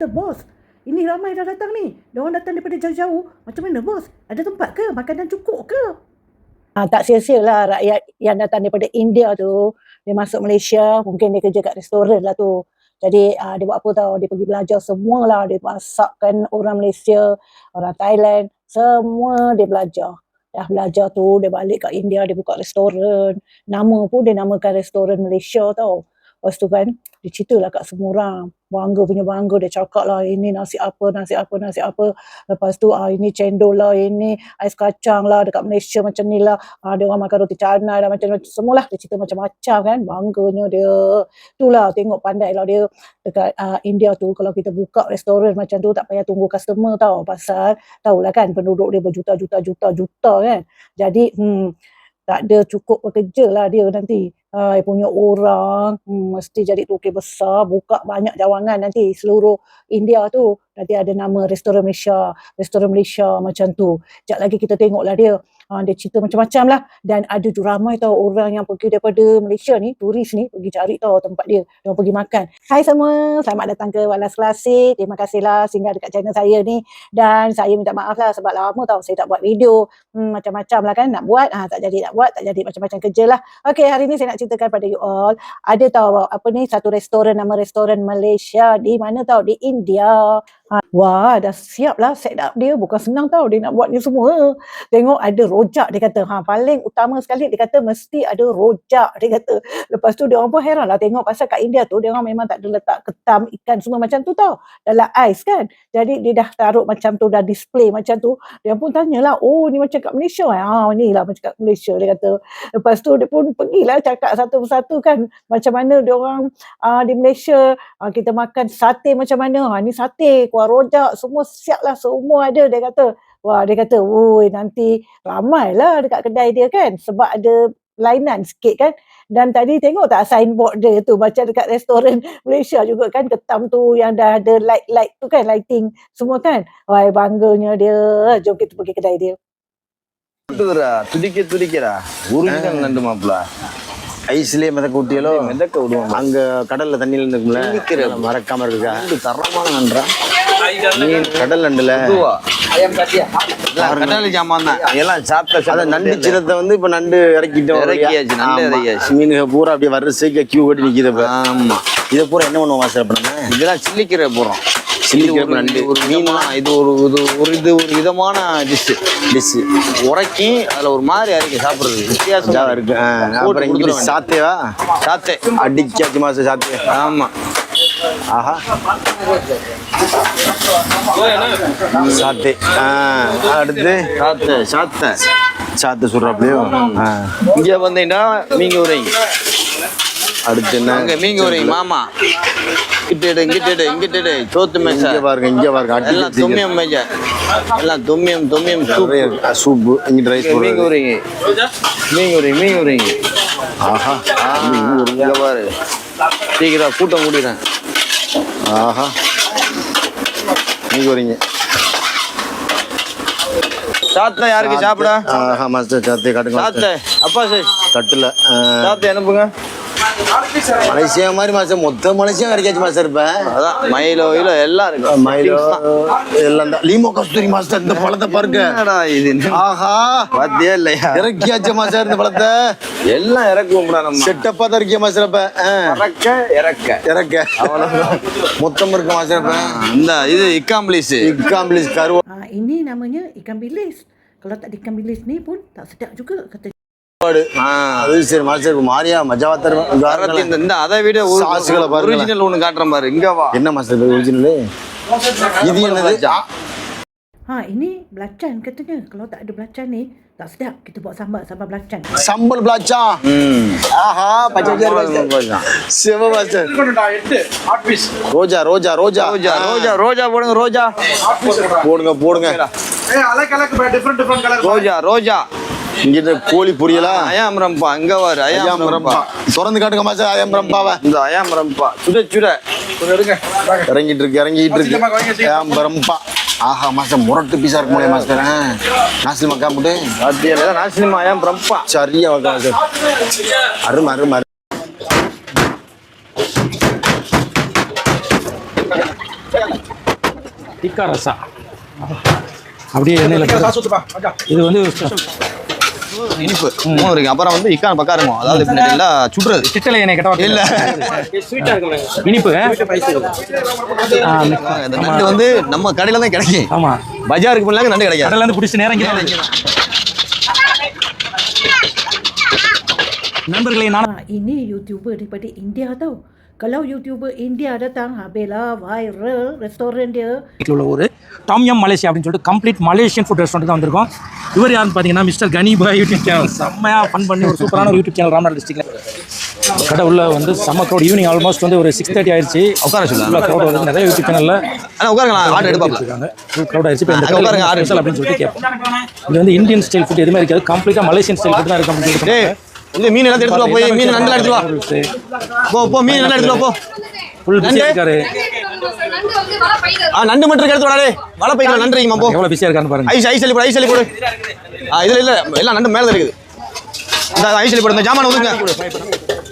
Bos, ini ramai dah datang ni. Diorang datang daripada jauh-jauh. Macam mana bos? Ada tempat ke? Makanan cukup ke? Tak sia-sia lah rakyat yang datang daripada India tu. Dia masuk Malaysia, mungkin dia kerja kat restoran lah tu. Jadi dia buat apa tau? Dia pergi belajar semualah. Dia masakkan orang Malaysia, orang Thailand. Semua dia belajar. Dah belajar tu, dia balik kat India, dia buka restoran. Nama pun dia namakan restoran Malaysia tau. Lepas tu kan, dia ceritalah kat semua orang. Bangga punya bangga, dia cakap lah ini nasi apa. Lepas tu ini cendol lah, ini ais kacang lah dekat Malaysia macam ni lah. Dia orang makan roti canai lah macam-macam semualah. Dia cerita macam-macam kan, bangganya dia. Itulah tengok pandai lah dia dekat India tu. Kalau kita buka restoran macam tu tak payah tunggu customer tau. Pasal tahulah kan penduduk dia berjuta kan. Jadi tak ada cukup bekerja lah dia nanti. Punya orang mesti jadi toke besar, buka banyak cawangan nanti seluruh India tu. Nanti ada nama restoran Malaysia macam tu. Sekejap lagi kita tengoklah dia. Dia cerita macam-macam lah. Dan ada tu ramai tau orang yang pergi daripada Malaysia ni, turis ni, pergi cari tau tempat dia. Dia pergi makan. Hai semua, selamat datang ke Walas Klasik. Terima kasihlah singgah dekat channel saya ni. Dan saya minta maaf lah sebab lama tau saya tak buat video. Macam-macam lah kan nak buat. Tak jadi macam-macam kerja lah. Okay, hari ni saya nak ceritakan pada you all. Ada tau satu restoran, nama restoran Malaysia. Di mana tau? Di India. Wah, dah siap lah set up dia. Bukan senang tau dia nak buat ni semua. Tengok ada rojak dia kata. Paling utama sekali dia kata mesti ada rojak dia kata. Lepas tu dia orang pun heran lah tengok pasal kat India tu dia orang memang tak ada letak ketam ikan semua macam tu tau. Dalam ais kan. Jadi dia dah taruh macam tu, dah display macam tu. Dia pun tanyalah, oh ni macam kat Malaysia ni lah macam kat Malaysia dia kata. Lepas tu dia pun pergilah cakap satu persatu kan. Macam mana dia orang di Malaysia kita makan sate macam mana. Ni sate, kuah rojak, semua siap lah, semua ada dia kata. Wah, dia kata, nanti ramailah dekat kedai dia kan. Sebab ada lainan sikit kan. Dan tadi tengok tak signboard dia tu, macam dekat restoran Malaysia juga kan. Ketam tu yang dah ada light tu kan, lighting semua kan. Wah, bangganya dia. Jom kita pergi kedai dia. துடிக்கிறா உருகிதான் நண்டு மாப்பிள ஐஸ்லயே மிதக்க விட்டியலோ மிதக்க விடுவோம் அங்க கடல்ல தண்ணியில இருந்துக்கும்ல மறக்காம இருக்கா தரமான நன்றா கடல் நண்டுல கடல் ஜாமான் தான் எல்லாம் சாப்பிட்ட நண்டு சின்னத்தை வந்து இப்ப நண்டு இறக்கிட்டோம் மீனுக பூரா அப்படியே வரிசைக்கு கியூ கட்டி நிக்குது. ஆமா இதை பூரா என்ன பண்ணுவோம் மாஸ்டர் அப்ப நம்ம இதெல்லாம் சில்லிக்கீரை போடுறோம். நண்டு ஒரு மீனா இது ஒரு விதமான டிஷ் உரைக்கி அதுல ஒரு மாதிரி அரைக்க சாப்பிடுறது வித்தியாசமா இருக்கு. அப்புறம் இங்கிலீஷ் சாத்தேவா சாத்தே அடிக்காச்சு மாசம் சாத்தே. ஆமா ஆஹா சாத்தே அடுத்து சாத்தை சொல்றாப்லையோ. இங்க வந்தீங்கன்னா மீங்க உரைங்க அடுத்து என்ன மீங்க உரைங்க மாமா இங்கிட்டு சோத்து மேஜ பாருங்க இங்க பாருங்க எல்லாம் தொம்மியம் மேஜ எல்லாம் தொம்மியம் சூப் இங்க ரைஸ் மீங்க உரைங்க ஆஹா இங்க பாரு சீக்கிரம் கூட்டம் கூட்டிடுறேன். ஆஹா மீங்க உரைங்க சாத்த யாருக்கு சாப்பிட. ஆஹா மாஸ்டர் சாத்தை காட்டுங்க. சாத்த அப்பா சார் தட்டுல சாத்தை அனுப்புங்க. மலேசியா மாதிரி மாஸ்டர் மொத்த மலேசியா கிடைக்காச்சு மாஸ்டர். இப்ப அதான் மயிலோ எல்லாம் இருக்கு. மயிலோ எல்லாம் தான். லீமோ கஸ்தூரி மாஸ்டர் இந்த பழத்தை பாருங்க. இது ஆஹா பாத்தியா இல்லையா இறக்கியாச்சு மாஸ்டர் இந்த பழத்தை. எல்லாம் இறக்குவோம்டா நம்ம செட்டப்பா தான் இருக்கியா மாஸ்டர். இப்ப இறக்க மொத்தம் இருக்கு மாஸ்டர். இப்ப இந்த இது ikan bilis கருவா. Ini namanya ikan bilis. Kalau tak ada ikan bilis ni pun tak sedap juga kata. அது சரி மாஸ்டர் மாரியா மஜாவா தரும். இந்த அதை விட ஒரிஜினல் ஒன்று காட்டுறேன் பாரு. இங்க வா. என்ன மாஸ்டர் ஒரிஜினல் இது என்னது? Ini belacan katanya. Kalau tak ada belacan ni tak sedap. Kita buat sambal belacan. Sambal belacan. ஆஹா பச்சையா இருக்கு. சிவ மாஸ்டர். ரோஜா போடுங்க ரோஜா. போடுங்க. different color. ரோஜா இங்கிட்ட கோழி பொரியலா அயாம் ரம்பா. அங்க வாரு அயாம் ரம்பா திறந்து காட்டுங்க மாஸ்டர். அயாம் ரம்பாவா இந்த அயாம் ரம்பா சுட எடுங்க. இறங்கிட்டு இருக்கு அயாம் ரம்பா. ஆஹா மாஸ்டர் முரட்டு பீஸா இருக்கு முடியாது மாஸ்டர். நாசில் மக்கா முட்டு சாத்தியா நாசில் அயாம் ரம்பா சரியா வைக்க மாஸ்டர். அருமை டிக்கா ரசா அப்படியே எண்ணெயில் இது வந்து இனிப்பு மூணு இருக்கு. அப்புறம் வந்து இக்கான் பக்கா இருக்கும், அதாவது பின்னாடி எல்லாம் சுடுறது. சிட்டலை எண்ணெய் கிட்ட இல்ல இனிப்பு இந்த நண்டு வந்து நம்ம கடையில தான் கிடைக்கும். ஆமா, பஜாருக்கு போனாங்க நண்டு கிடைக்காது. கடல்ல இருந்து பிடிச்சி நேரம் நண்பர்களே, நான் Ini YouTuber daripada India tau. Kalau YouTuber India datang, Bella viral restoran dia. வீட்டில் உள்ள ஒரு டாம்யம் மலேசியா அப்படின்னு சொல்லிட்டு கம்ப்ளீட் மலேசியன் ஃபுட் ரெஸ்டாரண்ட் தான் வந்திருக்கோம். இவர் யாருன்னு பார்த்தீங்கன்னா மிஸ்டர் கனி பாய் யூடியூப் சேனல். செம்மையாக ஃபன் பண்ணி ஒரு சூப்பரான யூடியூப் சேனல் ராம்நாத் டிஸ்ட்ரிக்டில். கடை உள்ள வந்து செம்ம க்ரௌட். ஈவினிங் ஆல்மோஸ்ட் வந்து ஒரு 6:30 ஆயிடுச்சு. உட்கார ஃபுல்லாக க்ரௌட் வந்து நிறைய யூடியூப் சேனலில் உட்காருங்க, ஆர்டர் எடுப்பாங்க. ஃபுல் க்ரௌட் ஆயிடுச்சு. இப்போ இந்த கடையில் ஆர்டர் ஸ்பெஷல் அப்படின்னு சொல்லிட்டு கேட்போம். இது வந்து இந்தியன் ஸ்டைல் ஃபுட் எதுவுமே இருக்காது, கம்ப்ளீட்டாக மலேசியன் ஸ்டைல் ஃபுட் தான் இருக்கும் அப்படின்னு சொல்லிட்டு. இந்த மீன் எல்லாம் எடுத்துட்டு வா, போய் மீன் நல்லா எடுத்துட்டு வா. போ மீன் நல்லா எடுத்துட்டு வா. போ ஃபுல் பிஸியாக இருக்காரு. நண்டு மட்டும் எடுத்து வாடா. வலை பைக்கல நன்றிங்கம்மா. போ எவ்வளோ பிஸியாக இருக்கான்னு பாருங்க. ஐஸ் அள்ளி போடு. இதுல இல்ல எல்லாம் நண்டு மேல இருக்குது. இந்த ஐஸ் அள்ளி போடு. இந்த ஜாமான் ஒதுங்க.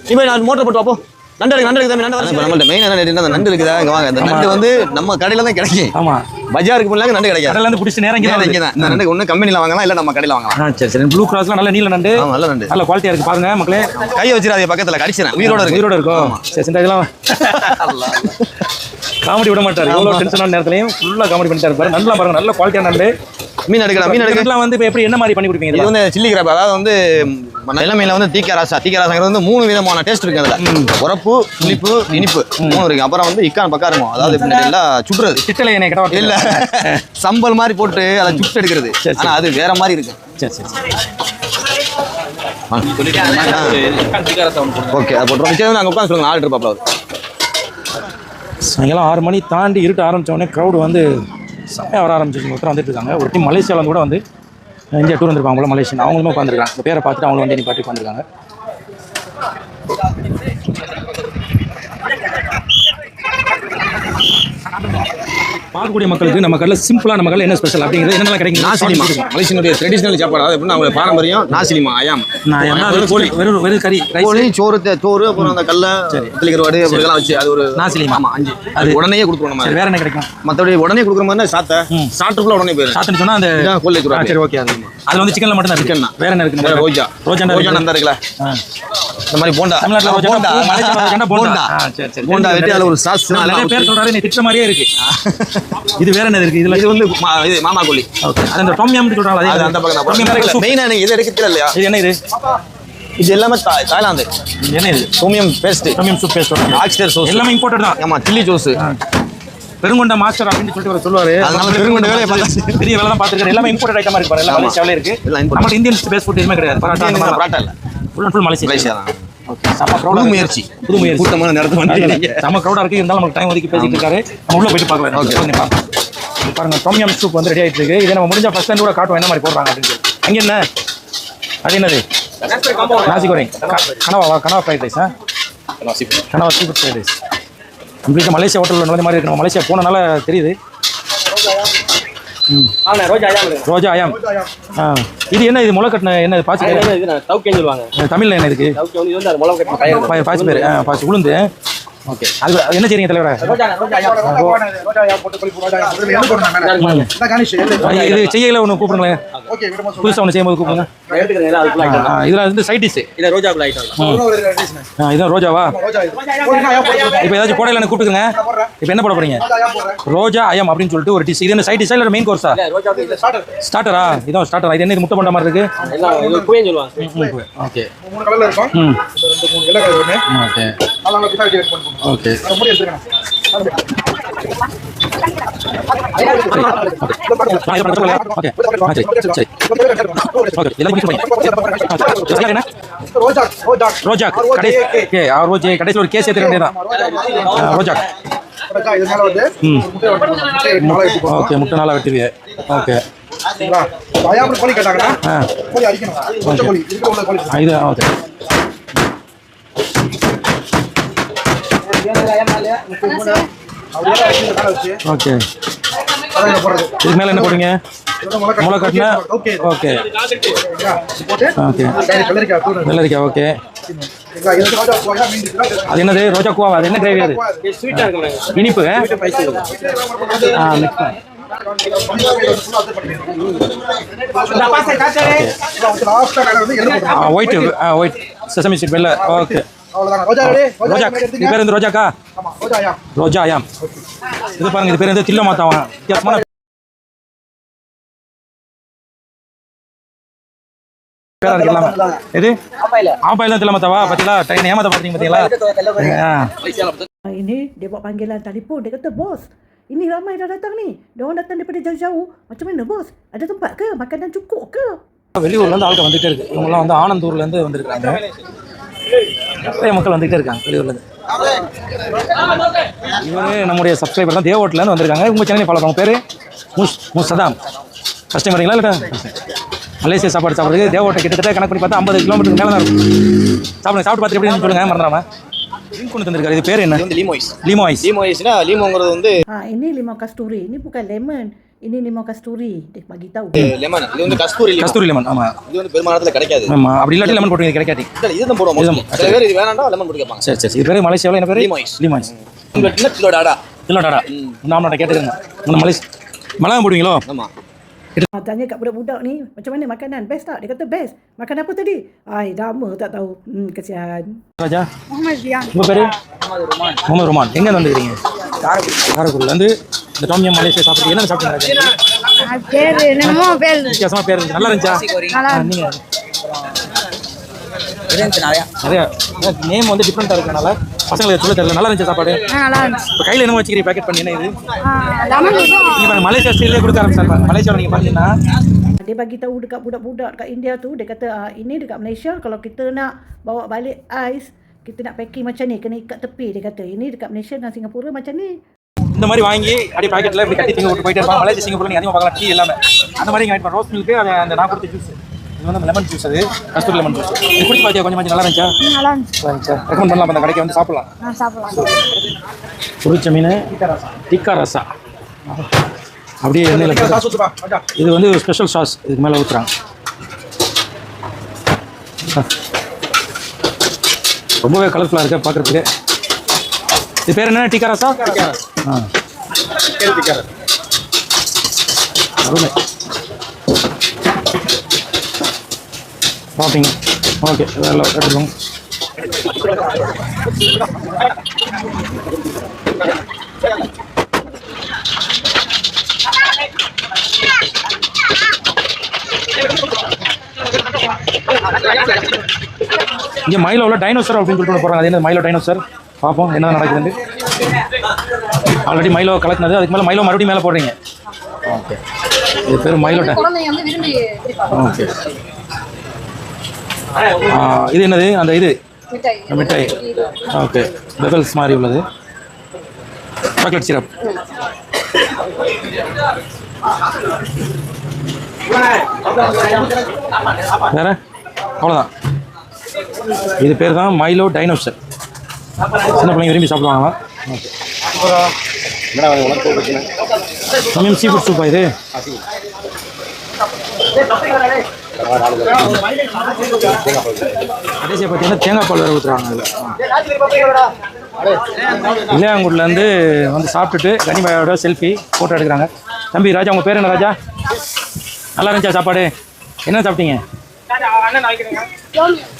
நீ போய் நான் மோட்டர் போட்டு வா. போ நண்டு இருக்கு தம்பி. நண்டு நம்மள்ட்ட மெயின் என்ன நண்டு இருக்குதா? இங்க வாங்க. இந்த நண்டு வந்து நம்ம கடையில தான் கிடைக்கும். ஆமா, பஜாருக்கு போனாங்க நண்டு கிடைக்காது. கடல்ல இருந்து பிடிச்சி நேரம் இங்க தான். இந்த நண்டு ஒண்ணு கம்பெனில வாங்கலாம், இல்ல நம்ம கடையில வாங்கலாம். சரி. ப்ளூ கிராஸ்ல நல்ல நீல நண்டு. நல்ல நண்டு, நல்ல குவாலிட்டியா இருக்கு. பாருங்க மக்களே, கையை வச்சிடாதீங்க பக்கத்துல, கடிச்சிரேன். உயிரோட இருக்கும். சரி, இதெல்லாம் காமெடி விட மாட்டாரு. எவ்வளவு டென்ஷனான நேரத்துலயும் ஃபுல்லா காமெடி பண்ணிட்டாரு பாருங்க. நல்லா பாருங்க, நல்ல குவாலிட்டியான நண்டு. மீன் எடுக்கலாம் வந்து எப்படி என்ன மாதிரி பண்ணி கொடுப்பீங்க? இது வந்து சில்லி கிராப், அதாவது வந்து நிலைமையில வந்து தீக்கா ராசாங்கிறது வந்து 3 விதமான டேஸ்ட் இருக்கு. அதுல உரப்பு, புளிப்பு, இனிப்பு 3 இருக்கு. அப்புறம் வந்து இக்கான் பக்கா இருக்கும், அதாவது பின்னாடி எல்லாம் சுடுறது. சிட்டலை எண்ணெய் கிட்ட இல்ல சம்பல் மாதிரி போட்டு அதை சுட்டு எடுக்கிறது. ஆனா அது வேற மாதிரி இருக்கு. ஓகே, அது போட்டுருவோம். நாங்கள் உட்காந்து சொல்லுங்க, ஆர்டர் பாப்பா. சாயங்காலம் 6 மணி தாண்டி இருட்ட ஆரம்பித்த உடனே க்ரௌடு வந்து செம்மையாக வர ஆரம்பிச்சிருங்க. ஒருத்தர் வந்துட்டு இருக்காங்க. ஒரு டீம் மலேசியாவில் கூட வந்து இந்தியா டூர் வந்திருப்பாங்க போல, மலேசியன். அவங்களுமே உட்காந்துருக்காங்க. இந்த பேரை பார்த்துட்டு அவங்களும் வந்து நீ பாட்டி உட்காந்துருக்காங்க. பார்க்கக்கூடிய மக்களுக்கு நம்ம கடையில் சிம்பிளாக நம்ம கடையில் என்ன ஸ்பெஷல் அப்படிங்கிறது என்னெல்லாம் கிடைக்கும்? நாசிலிமா, மலேசியனுடைய ட்ரெடிஷனல் சாப்பாடு. அது எப்படின்னா அவங்க பாரம்பரியம். நாசிலிமா அயாம் கோழி, வெறும் கறி, கோழி, சோறு, அப்புறம் அந்த கல்ல கருவாடு இதெல்லாம் வச்சு அது ஒரு நாசிலிமா. 5 அது உடனே கொடுத்துருவோம் நம்ம. வேற என்ன கிடைக்கும்? மற்றபடி உடனே கொடுக்குற மாதிரி சாப்பிட்டுக்குள்ள உடனே போயிடும். சாப்பிட்டு சொன்னா அந்த கோழி கருவாடு. சரி, ஓகே. அது வந்து சிக்கன்ல மட்டும் தான். சிக்கன் தான். வேற என்ன இருக்கு? ரோஜா நந்தா இருக்குல்ல, இந்த மாதிரி போண்டா. தமிழ்நாட்டுல போண்டா வெட்டி அதுல ஒரு சாஸ். நிறைய பேர் சொல்றாரு நீ திட்ட மாதிரியே இருக்கு. இது வேற என்ன இருக்கு? இதுல இது வந்து இது மாமா கோழி. ஓகே, அது அந்த டாம்யம் சொல்றாங்க. அது அந்த பக்கம் தான். மெயினா இது எடுக்கறது இல்லையா? இது என்ன இது? இது எல்லாமே தாய்லாந்து. என்ன இது? டோமியம் சூப் பேஸ்ட், ஆக்ஸ்டர் சோஸ் எல்லாமே இம்போர்ட்டட் தான். ஆமா, சில்லி சோஸ். பெருங்கொண்ட மாஸ்டர் அப்படின்னு சொல்லிட்டு சொல்லுவாரு. அதனால பெருங்கொண்ட வேலையை பார்த்து பெரிய வேலை தான் பார்த்துருக்காரு. எல்லாமே இம்போர்ட்டட் ஐட்டமா இருக்கு. எல்லாம் மலேசியாவிலே இருக்கு. நம்ம இந்தியன் ஸ்பேஸ் ஃபுட் எதுவுமே கிடையாது. பராட்டா இல்ல, ஃபுல் மலேசியா தான். ஓகே, செம க்ரௌட். முயற்சி கூட்டமான நேரத்துல வந்து செம க்ரௌடா இருக்கு. இருந்தாலும் நமக்கு டைம் ஒதுக்கி பேசிட்டு இருக்காரு. நம்ம உள்ள போயிட்டு பார்க்கலாம். ஓகே, பாருங்க டாம்யம் சூப் வந்து ரெடி ஆயிட்டு இருக்கு. இதை நம்ம முடிஞ்சா ஃபர்ஸ்ட் டைம் கூட காட்டுவோம் என்ன மாதிரி போடுறாங்க அப்படின்னு. அங்க என்ன அது? என்னது? நாசி கோரிங், கனவா ஃப்ரைட் ரைஸ். கனவா சீ ஃபுட் ஃப்ரைட் ரைஸ். உங்களுக்கு மலேசியா ஹோட்டலில் நுழைஞ்ச மாதிரி இருக்கு. நம்ம மலேசியா போனனால தெரியுது. ரோஜா அயாம். இது என்ன? இது முளை கட்டின என்ன? பாசி தமிழ்ல என்ன இருக்கு? பாசி பேர் பாசி உளுந்து. ஓகே, அது என்ன செய்றீங்க தலைவரா? இது செய்யல ஒன்று கூப்பிடுங்களேன். புதுசாக ஒன்று செய்யும்போது கூப்பிடுங்க. இதில் வந்து சைட் டிஷ். இதான் ரோஜாவா? இப்போ ஏதாச்சும் போடையில் எனக்கு கூப்பிட்டுங்க. இப்போ என்ன போட போறீங்க? ரோஜா அயம் அப்படின்னு சொல்லிட்டு ஒரு டிஷ். இது என்ன சைட் டிஷ்ஷா இல்லை மெயின் கோர்ஸா? ஸ்டார்டரா? இதான் ஸ்டார்டரா. இது என்ன? இது முட்டை போட்ட மாதிரி இருக்கு. ஓகே, ஓகே, கடைசியில் ஒரு கேஸ் ஏற்ற வேண்டியதான். ரோஜா. ஓகே, முட்டை நாளா வெட்டுவீங்க. ஓகே, இது ஓகே. ஓகே, இதுக்கு மேல என்ன போடுறீங்க? முளை கட்டினா. ஓகே, ஓகே, வெள்ளரிக்காய். ஓகே, அது என்னது? ரோஜா குவா. அது என்ன கிரேவி? அது இனிப்பு. ஒயிட் ஒயிட் செசமி சீட் வெள்ளை. ஓகே ரோஜா. இது பேர் வந்து ரோஜாக்கா? ரோஜா யாம். இது பாருங்க, இது பேர் வந்து தில்ல மாத்தாவா. வித்தியாசமான பேரா இருக்கலாமா? இது ஆப்பாயில தில்ல மாத்தாவா. பாத்தீங்களா ட்ரெயின் ஏமாத்த பாத்தீங்க பாத்தீங்களா? Ini dia buat panggilan telefon. Dia kata, bos, ini ramai dah datang ni. Dia orang datang daripada jauh-jauh. Macam mana bos? Ada tempat ke? Makanan cukup ke? வெளியூர்ல இருந்து ஆட்கள் வந்துட்டே இருக்கு. இவங்கெல்லாம் வந்து ஆனந்தூர்ல இருந்து வந்திருக்காங்க. நிறைய மக்கள் வந்துட்டே இருக்காங்க வெளியூர்ல இருந்து. இவங்க நம்முடைய சப்ஸ்கிரைபர் தான், தேவோட்ல இருந்து வந்திருக்காங்க. உங்க சேனலை ஃபாலோ பண்ணுங்க. பேரு முசதாம். ஃபர்ஸ்ட் டைம் வரீங்களா இல்ல? மலேசியா சாப்பாடு சாப்பிடுறது தேவோட்டை கிட்டத்தட்ட கணக்கு பண்ணி பார்த்தா 50 கிலோமீட்டருக்கு மேலே தான் இருக்கும். சாப்பிடுங்க, சாப்பிட்டு பார்த்து எப்படின்னு சொல்லுங்க, மறந்துடாம. லிங்க் கொண்டு வந்திருக்காரு. இது பேர் என்ன? லிமோய்ஸ். லிமோய்ஸ்னா லிமோங்கிறது வந்து ini limau kasturi. Ini bukan lemon. Ini limau kasturi. Dia bagi tahu. Lemon. இது வந்து கஸ்தூரி லெமன். கஸ்தூரி லெமன். ஆமா. இது வந்து பெருமானத்துல கிடைக்காது. ஆமா. அப்படி இல்லாட்டி லெமன் போடுங்க, கிடைக்காது. இல்ல இதுதான் போடுவோம். சில பேர் இது வேணாம்டா லெமன் போட்டு கேட்பாங்க. சரி சரி. இது பேர் மலேசியாவில் என்ன பேர்? லிமோய்ஸ். லிமோய்ஸ். உங்க கிலோ டாடா. கிலோ டாடா. நாம கேட்டுருங்க. உங்க மலையாளம் போடுவீங்களோ? ஆமா. Tanya kat budak-budak ni, macam mana makanan? Best tak? Dia kata best. Makan apa tadi? Ai, lama tak tahu. Kesian. ராஜா, முகமது ரியான். உங்க பேரு? முகமது ரோமான். எங்க வந்துக்கிறீங்க? காரைக்குடில இருந்து இந்த டாமியம் மலேசியா சாப்பிட்டு என்ன சாப்பிட்டீங்க? பேர் என்னமோ பேர் வித்தியாசமா பேர் இருந்துச்சு. நல்லா இருந்துச்சா? நல்லா நீங்க நிறைய நேம் வந்து டிஃப்ரெண்டா இருக்கனால பசங்களுக்கு சொல்ல தெரியல. நல்லா இருந்துச்சு சாப்பாடு. நல்லா இருந்துச்சு. இப்போ கையில் என்ன வச்சுக்கிறீங்க? பேக்கெட் பண்ணி என்ன இது? லெமன் நீங்க மலேசியா ஸ்டைலே கொடுக்க ஆரம்பிச்சாங்க. மலேசியாவில் நீங்க பார்த்தீங்கன்னா Dia bagi tahu dekat budak-budak dekat India tu, dia kata ini dekat Malaysia kalau kita nak bawa balik ais, kita nak packing macam ni, kena ikat tepi. Dia kata ini dekat Malaysia dan Singapura macam ni. இந்த மாதிரி வாங்கி அப்படியே பாக்கெட்ல இப்படி கட்டி தூக்கி விட்டு போயிட்டே இருப்பாங்க. மலேசியா சிங்கப்பூர்ல நீங்க அதிகமாக பார்க்கலாம் டீ எல்லாமே. அந்த மாதிரி இங்கே ரோஸ் மில்க், அந்த நான் கொடுத்த ஜூஸ், இது வந்து லெமன் ஜூஸ், அது கஸ்தூரி லெமன் ஜூஸ். இது குடிச்சு பார்த்தியா? கொஞ்சம் நல்லா இருந்துச்சா? நல்லா இருந்துச்சு. ரெக்கமெண்ட் பண்ணலாம். அந்த கடைக்கு வந்து சாப்பிடலாம். சாப்பிடலாம். புரிச்ச மீன் டிக்கா ரசா அப்படியே எண்ணெயில். இது வந்து ஸ்பெஷல் சாஸ் இதுக்கு மேலே ஊற்றுறாங்க. ரொம்பவே கலர்ஃபுல்லாக இருக்குது பார்க்குறதுக்கு. இது பேர் என்ன? டிக்கா ரசா. அருமை. பார்ப்பீங்க. ஓகே, இதெல்லாம் எடுத்துக்கோங்க. இங்கே மைலோவில் டைனோசர் அப்படின்னு சொல்லிட்டு போகிறாங்க. அது என்ன மைலோ டைனோசர்? பார்ப்போம் என்ன நடக்குதுன்னு. ஆல்ரெடி மைலோ கலக்குனது, அதுக்கு மேலே மைலோ மறுபடியும் மேலே போடுறீங்க. ஓகே, இது பேர் மைலோ டை. ஓகே, இது என்னது? அந்த இது மிட்டாய். ஓகே, பெபல்ஸ் மாதிரி உள்ளது. Chocolate syrup. வேற அவ்வளோதான். இது பேர் தான் மைலோ டைனோசர். சின்ன பிள்ளைங்க விரும்பி சாப்பிடுவாங்க. சமயம் சீ ஃபுட் சூப்பா இது? கடைசியாக பார்த்தீங்கன்னா தேங்காய் பால் வேறு ஊற்றுறாங்க. இளையாங்குடிலேருந்து வந்து சாப்பிட்டுட்டு கனிமாயோட செல்ஃபி ஃபோட்டோ எடுக்கிறாங்க. தம்பி ராஜா, உங்கள் பேர் என்ன ராஜா? நல்லா இருந்துச்சா சாப்பாடு? என்ன சாப்பிட்டீங்க?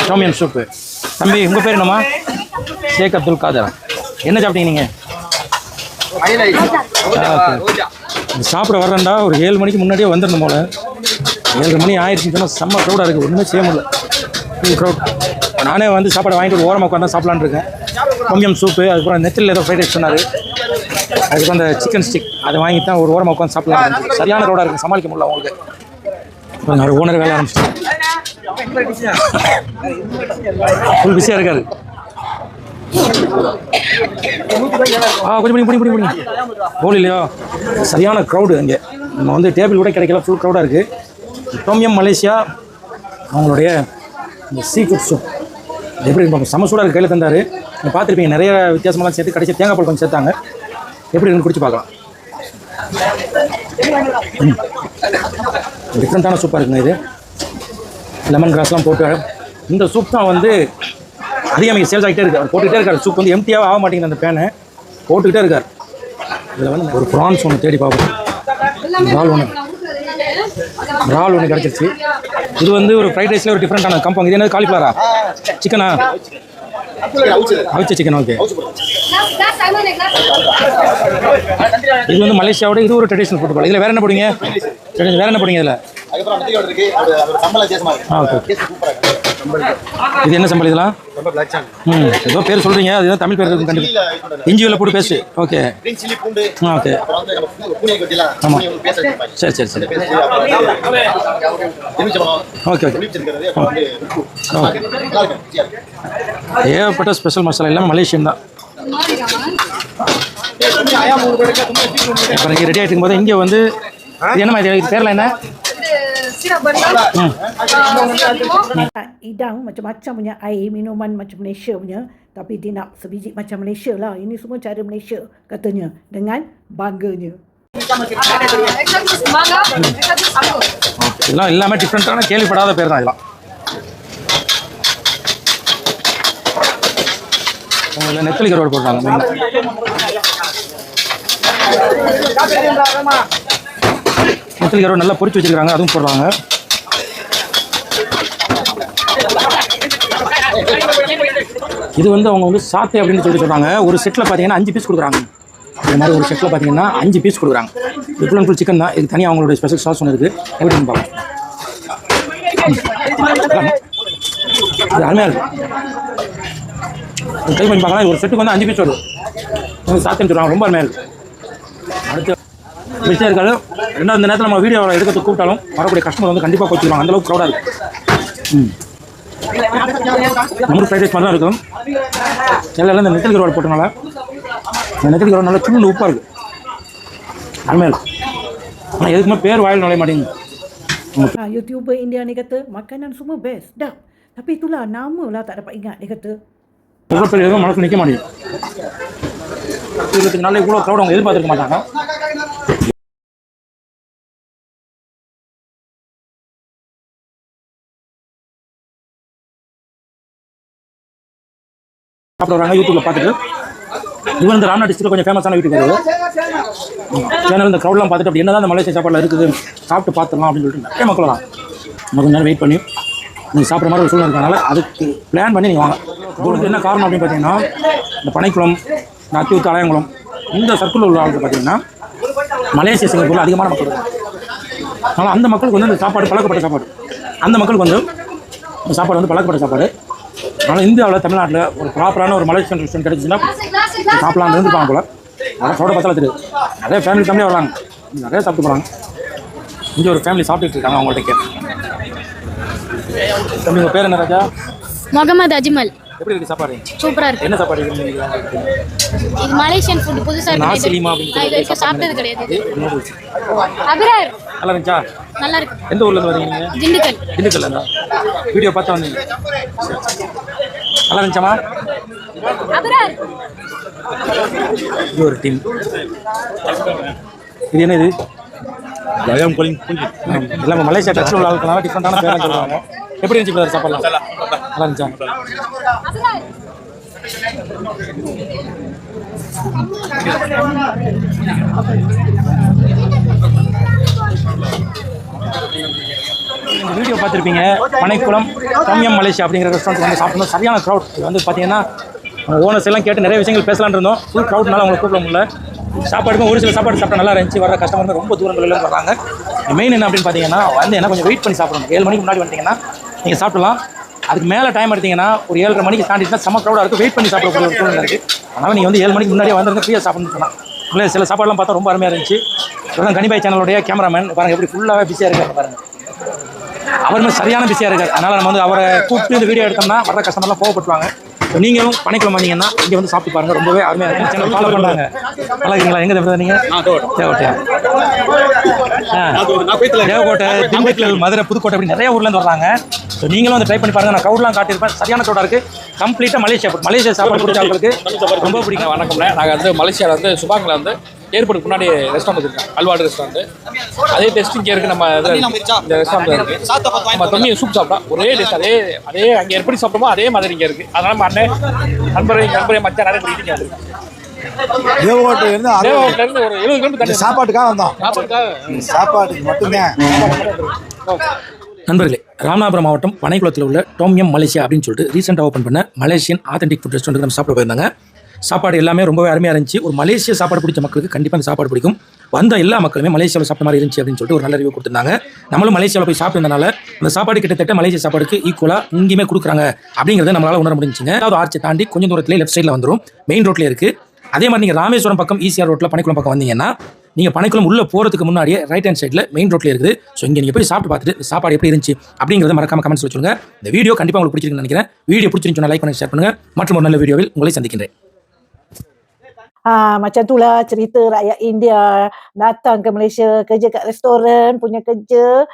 டோமியம் சூப்பு. தம்பி உங்கள் பேர் என்னம்மா? ஷேக் அப்துல் காதர். என்ன சாப்பிட்டீங்க நீங்கள்? சாப்பிட வர்றேன்டா ஒரு 7 மணிக்கு முன்னாடியே வந்துடணும் போல. 7:30 மணி ஆயிடுச்சுன்னு சொன்னால் செம்ம க்ரௌடாக இருக்குது. ஒன்றுமே செய்ய முடியல, ஃபுல் க்ரௌட். நானே வந்து சாப்பாடு வாங்கிட்டு ஓரமாக உட்காந்து சாப்பிட்லான்னு இருக்கேன். டோமியம் சூப்பு, அதுக்கப்புறம் நெத்தில் ஏதோ ஃப்ரைட் ரைஸ் சொன்னார், அதுக்கப்புறம் அந்த சிக்கன் ஸ்டிக் அதை வாங்கி தான் ஒரு ஓரமாக உட்காந்து சாப்பிட்லாம். சரியான க்ரௌடாக இருக்குது, சமாளிக்க முடியல அவங்களுக்கு. அவர் ஓனர் வேலை ஆரம்பிச்சிட்டாங்க. ஃபுல் பிஸியாக இருக்காரு. கொஞ்சம் பண்ணி போல் இல்லையோ? சரியான க்ரௌடு அங்கே. நம்ம வந்து டேபிள் கூட கிடைக்கல, ஃபுல் க்ரௌடாக இருக்குது. டோமியம் மலேசியா அவங்களுடைய இந்த சீ ஃபுட் சூப் எப்படி இருக்கும்? செம சூடாக கையில் தந்தார். நீங்கள் பார்த்துருப்பீங்க, நிறைய வித்தியாசமெல்லாம் சேர்த்து கடைசி தேங்காய் பால் கொஞ்சம் சேர்த்தாங்க. எப்படி இருக்குன்னு குடிச்சு பார்க்கலாம். டிஃப்ரெண்ட்டான சூப்பாக இருக்குங்க இது. லெமன் கிராஸ்லாம் போட்டு இந்த சூப் தான் வந்து அதிகமாக சேல்ஸ் ஆகிட்டே இருக்குது. அவர் போட்டுக்கிட்டே இருக்கார். சூப் வந்து எம்டியாக ஆக மாட்டேங்குது. அந்த பேனை போட்டுக்கிட்டே இருக்கார். இதில் வந்து ஒரு ப்ரான்ஸ் ஒன்று தேடி பார்ப்போம். இறால் ஒன்று கிடச்சிருச்சு. இது வந்து ஒரு ஃப்ரைட் ரைஸில் ஒரு டிஃப்ரெண்டான காம்பவுண்ட். இது என்னது காலிஃப்ளவரா சிக்கனா? அவிச்ச சிக்கன். ஓகே. இது வந்து மலேசியாவோட இது ஒரு ட்ரெடிஷனல் ஃபுட் போல. இதில் வேறு என்ன போடுங்க? வேறு என்ன போடுங்க இதில்? ஓகே. இது என்ன சம்பளம் இதெல்லாம்? ஏதோ பேர் சொல்கிறீங்க, அதுதான் தமிழ் பேர் கண்டிப்பாக. இஞ்சி வெள்ளை போட்டு பேஸ்ட்டு. ஓகே. ஓகே. ஆமாம். சரி சரி சரி. Okay okay. ஏகப்பட்ட ஸ்பெஷல் மசாலா எல்லாமே மலேசியன் தான். இப்போ நீங்கள் ரெடி ஆகிட்டு போது இங்கே வந்து இது என்ன மாதிரி பேரில் என்ன? Idang macam-macam punya air minuman macam Malaysia punya, tapi dia nak sebiji macam Malaysia lah. Ini semua cara Malaysia katanya dengan bangga-nya. இதெல்லாம் எல்லாமே டிஃப்ரெண்ட்டான கேள்விப்படாத பேர் தான் இதெல்லாம். உங்களை நெத்தலி கருவாடு போடுறாங்க. நெத்தலி கருவாடு நல்லா பொரிச்சு வச்சிருக்காங்க, அதுவும் போடுறாங்க. இது வந்து அவங்க வந்து சாத்தே அப்படின்னு சொல்கிறாங்க. ஒரு செட்டில் பார்த்தீங்கன்னா 5 பீஸ் கொடுக்குறாங்க. இந்த மாதிரி ஒரு செட்டில் பார்த்தீங்கன்னா 5 பீஸ் கொடுக்குறாங்க. இது ஃபுல் அண்ட் ஃபுல் சிக்கன் தான். இது தனியாக அவங்களுடைய ஸ்பெஷல் சாஸ் ஒன்று இருக்குது. எப்படின்னு பார்க்கலாம். இது அருமையாக இருக்குது. ட்ரை பண்ணி பார்க்கலாம். ஒரு செட்டுக்கு வந்து 5 பீஸ் வருது. சாத்தேன்னு சொல்கிறாங்க. ரொம்ப அருமையாக இருக்குது. அடுத்து பிஸியாக இருக்காது. ரெண்டாவது இந்த நேரத்தில் நம்ம வீடியோ எடுக்கிறதுக்கு கூப்பிட்டாலும் வரக்கூடிய கஸ்டமர் வந்து கண்டிப்பாக கோச்சிடுவாங்க. அந்தளவுக்கு க்ரௌடாக இருக்குது. நம்ம ஃப்ரைட் ரைஸ் மாதிரி தான் இருக்கும். எல்லாம் இந்த நெத்தலி கருவாடு போட்டனால இந்த நெத்தலி கருவாடு நல்லா சுண்டு உப்பாக இருக்குது. அருமையாக இருக்குது. ஆனால் எதுக்குமே பேர் வாயில் நுழைய மாட்டேங்குது. YouTuber India ni kata makanan semua best dah. Tapi itulah nama lah tak dapat ingat dia kata. எவ்வளோ பேர் எதுவும் மனசு நிற்க மாட்டேங்குது. 24 நாளில் இவ்வளோ க்ரௌட் அவங்க எதிர்பார்த்துருக்க மாட்டாங்க. சாப்பிட்றாங்க யூடியூப்ல பார்த்துட்டு. இவன் இந்த ராம்நாத் டிஸ்ட்ரிக்ட்ல கொஞ்சம் ஃபேமஸான யூடியூபர். சேனல் இந்த க்ரௌட்லாம் பார்த்துட்டு அப்படி என்னதான் இந்த மலேசியா சாப்பாடுல இருக்குது சாப்பிட்டு பார்த்துடலாம் அப்படின்னு சொல்லிட்டு நிறைய மக்கள் வராங்க. நம்ம கொஞ்சம் நேரம் வெயிட் பண்ணி நீங்கள் சாப்பிட்ற மாதிரி ஒரு சூழ்நிலை இருக்கனால அதுக்கு பிளான் பண்ணி நீங்கள் வாங்க. உங்களுக்கு என்ன காரணம் அப்படின்னு பார்த்தீங்கன்னா இந்த பனைக்குளம், இந்த அத்தியூத்து, அலையங்குளம் இந்த சர்க்கிள் உள்ள ஆளுக்கு பார்த்தீங்கன்னா மலேசியா சிங்கப்பூரில் அதிகமான மக்கள் இருக்காங்க. அதனால் அந்த மக்களுக்கு வந்து இந்த சாப்பாடு பழக்கப்பட்ட சாப்பாடு, அந்த மக்களுக்கு வந்து இந்த சாப்பாடு வந்து பழக்கப்பட்ட சாப்பாடு. அதனால் இந்தியாவில் தமிழ்நாட்டில் ஒரு ப்ராப்பரான ஒரு மலேசியன் ரெஸ்டாரண்ட் கிடைச்சிச்சுன்னா சாப்பிட்லாம் இருந்துருப்பாங்க போல். அதனால் க்ரௌடை பார்த்தாலும் தெரியுது. நிறைய ஃபேமிலியே வராங்க, நிறைய சாப்பிட்டு போகிறாங்க. இங்கே ஒரு ஃபேமிலி சாப்பிட்டுட்டு இருக்காங்க. அவங்கள்ட்ட கேட்க தம்பி உங்கள் பேர் என்ன ராஜா? முகமது அஜ்மல். எப்படி இருக்குது சாப்பாடு? சூப்பராக இருக்கு. என்ன சாப்பாடு? இது மலேசியன் ஃபுட் புதுசாக இருக்கு. நாசிலிமா அப்படின்னு சாப்பிட்டது கிடையாது. அபிரார் நல்லா இருந்துச்சா? நல்லா இருக்கு. எந்த ஊர்லேருந்து வரீங்க? திண்டுக்கல். திண்டுக்கல்ல இருந்தா வீடியோ பார்த்தா வந்தீங்க. நல்லா இருந்துச்சாமா? அபிரார் இது ஒரு டீம். இது என்ன இது? எல்லாம் மலேசியா டச்சில் உள்ள ஆளுக்கெல்லாம் டிஃப்ரெண்டான பேரெல்லாம் சொல்லுவாங்க. எப்படி இருந்துச்சு பிரதர் சாப்பாடுலாம்? நல்லா இருந்துச்சா? இந்த வீடியோ பார்த்துருப்பீங்க. பனைக்குளம் டோமியம் மலேசியா அப்படிங்கிற ரெஸ்டாரண்ட் வந்து சாப்பிடணும். சரியான க்ரௌட். இது வந்து பார்த்தீங்கன்னா ஓனர்ஸ் எல்லாம் கேட்டு நிறைய விஷயங்கள் பேசலான்னு இருந்தோம். ஃபுல் க்ரௌட்னால அவங்களை கூப்பிட முடியல. சாப்பாடுக்கும் ஒரு சில சாப்பாடு சாப்பிட்டா நல்லா இருந்துச்சு. வர கஸ்டமர் ரொம்ப தூரங்களில் வராங்க. மெயின் என்ன அப்படின்னு பார்த்தீங்கன்னா வந்து என்ன கொஞ்சம் வெயிட் பண்ணி சாப்பிடணும். 7 மணிக்கு முன்னாடி வந்துட்டீங்கன்னா நீங்கள் சாப்பிடலாம். அதுக்கு மேலே டைம் எடுத்தீங்கன்னா ஒரு 7:30 மணிக்கு தாண்டிட்டுனா செம்ம க்ரௌடாக இருக்குது. வெயிட் பண்ணி சாப்பிடக்கூடிய ஒரு சூழ்நிலை இருக்குது. அதனால் நீங்கள் வந்து 7 மணிக்கு முன்னாடியே வந்துருந்து ஃப்ரீயாக சாப்பிடணும்னு சொன்னால் உங்களே சில சாப்பாடுலாம் பார்த்தா ரொம்ப அருமையாக இருந்துச்சு. அதான் கனிபாய் சேனலுடைய கேமராமேன் பாருங்கள் எப்படி ஃபுல்லாகவே பிஸியாக இருக்காரு பாருங்கள். அவருமே சரியான பிஸியாக இருக்கார். அதனால் நம்ம வந்து அவரை கூப்பிட்டு இந்த வீடியோ எடுத்தோம்னா வர கஸ்டமர்லாம் போகப்பட்டுவாங்க. ஸோ நீங்களும் பனைக்குளம் வந்தீங்கன்னா இங்கே வந்து சாப்பிட்டு பாருங்கள். ரொம்பவே அருமையாக இருக்கும். சேனல் ஃபாலோ பண்ணுறாங்க. நல்லா இருக்கீங்களா? எங்கே தவிர நீங்கள்? தேவக்கோட்டை, திண்டுக்கல், மதுரை, புதுக்கோட்டை அப்படி நிறைய ஊர்லேருந்து வர்றாங்க. ஸோ நீங்களும் வந்து ட்ரை பண்ணி பாருங்கள். நான் க்ரௌட்லாம் காட்டியிருப்பேன். சரியான க்ரௌடாக இருக்குது. கம்ப்ளீட்டாக மலேசியா சாப்பாடு பிடிச்ச ஆளுக்கு ரொம்ப பிடிக்கும். வணக்கம்ண்ணே. நாங்கள் வந்து மலேசியாவில் வந்து சுபாங்கில் வந்து ஏர்போர்ட்டுக்கு முன்னாடி ரெஸ்டாரண்ட் வச்சுருக்கோம். அல்வாடு ரெஸ்டாரண்ட். அதே டெஸ்ட் இங்கே இருக்குது. நம்ம இந்த ரெஸ்டாரண்ட் இருக்குது. நம்ம தொண்ணி சூப் சாப்பிட்டோம். ஒரே டெஸ்ட். அதே அங்கே எப்படி சாப்பிட்டோமோ அதே மாதிரி இங்கே இருக்குது. அதனால் நம்ம அண்ணன் நண்பரை மச்சா நிறைய பேர் இங்கே வந்துருக்கோம். தேவகோட்டையில இருந்து தேவகோட்டையில இருந்து ஒரு 70 கிலோமீட்டர் தள்ளி சாப்பாட்டுக்காக வந்தோம். சாப்பாட்டுக்கு மட்டும்தான். நண்பர்களே, ராமநாதபுரம் மாவட்டம் பனைக்குளத்தில் உள்ள டோம்யம் மலேசியா அப்படின்னு சொல்லிட்டு ரீசெண்டாக ஓப்பன் பண்ண மலேசியன் ஆத்தென்டிக் ஃபுட் ரெஸ்டாரண்ட் நம்ம சாப்பிட போயிருந்தாங்க. சாப்பாடு எல்லாமே ரொம்பவே அருமையாக இருந்துச்சு. ஒரு மலேசிய சாப்பாடு பிடிச்ச மக்களுக்கு கண்டிப்பாக அந்த சாப்பாடு பிடிக்கும். வந்த எல்லா மக்களுமே மலேசியாவில் சாப்பிட்ட மாதிரி இருந்துச்சு அப்படின்னு சொல்லிட்டு ஒரு நல்ல ரிவ்யூ கொடுத்துருந்தாங்க. நம்மளும் மலேசியாவில் போய் சாப்பிட்டதுனால அந்த சாப்பாடு கிட்டத்தட்ட மலேசிய சாப்பாடுக்கு ஈக்குவலாக இங்கேயுமே கொடுக்குறாங்க அப்படிங்கிறத நம்மளால் உணர முடிஞ்சுங்க. அதாவது ஆர்ச்சை தாண்டி கொஞ்சம் தூரத்திலே லெஃப்ட் சைடில் வந்துடும், மெயின் ரோட்லேயே இருக்குது. அதே மாதிரி நீங்கள் ராமேஸ்வரம் பக்கம் ஈசிஆர் ரோட்டில் பனைக்குளம் பக்கம் வந்தீங்கன்னா நீங்கள் பனைக்குளம் உள்ளே போகிறதுக்கு முன்னாடியே ரைட் ஹேண்ட் சைடில் மெயின் ரோட்லேயே இருக்குது. ஸோ இங்கே நீங்கள் போய் சாப்பிட்டு பார்த்துட்டு சாப்பாடு எப்படி இருந்துச்சு அப்படிங்கிறத மறக்காம கமெண்ட்ஸ் சொல்லுங்க. இந்த வீடியோ கண்டிப்பாக உங்களுக்கு பிடிச்சிருக்குன்னு நினைக்கிறேன். வீடியோ பிடிச்சிருந்துச்சுன்னா லைக் பண்ணி ஷேர் பண்ணுங்கள். மற்றும் ஒரு நல்ல வீடியோவில் உங்களை சந்திக்கின்றேன். Macam tu lah cerita rakyat India datang ke Malaysia, kerja kat restoran, punya kerja.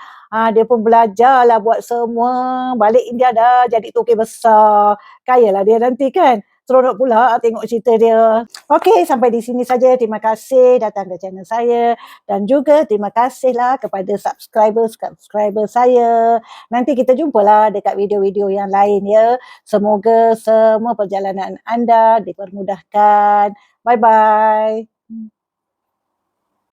Dia pun belajar lah buat semua. Balik India dah jadi tokey besar. Kaya lah dia nanti kan. Seronok pula tengok cerita dia. Okey, sampai di sini saja. Terima kasih datang ke channel saya. Dan juga terima kasihlah kepada subscriber saya. Nanti kita jumpalah dekat video-video yang lain ya. Semoga semua perjalanan anda dipermudahkan. Bye-bye.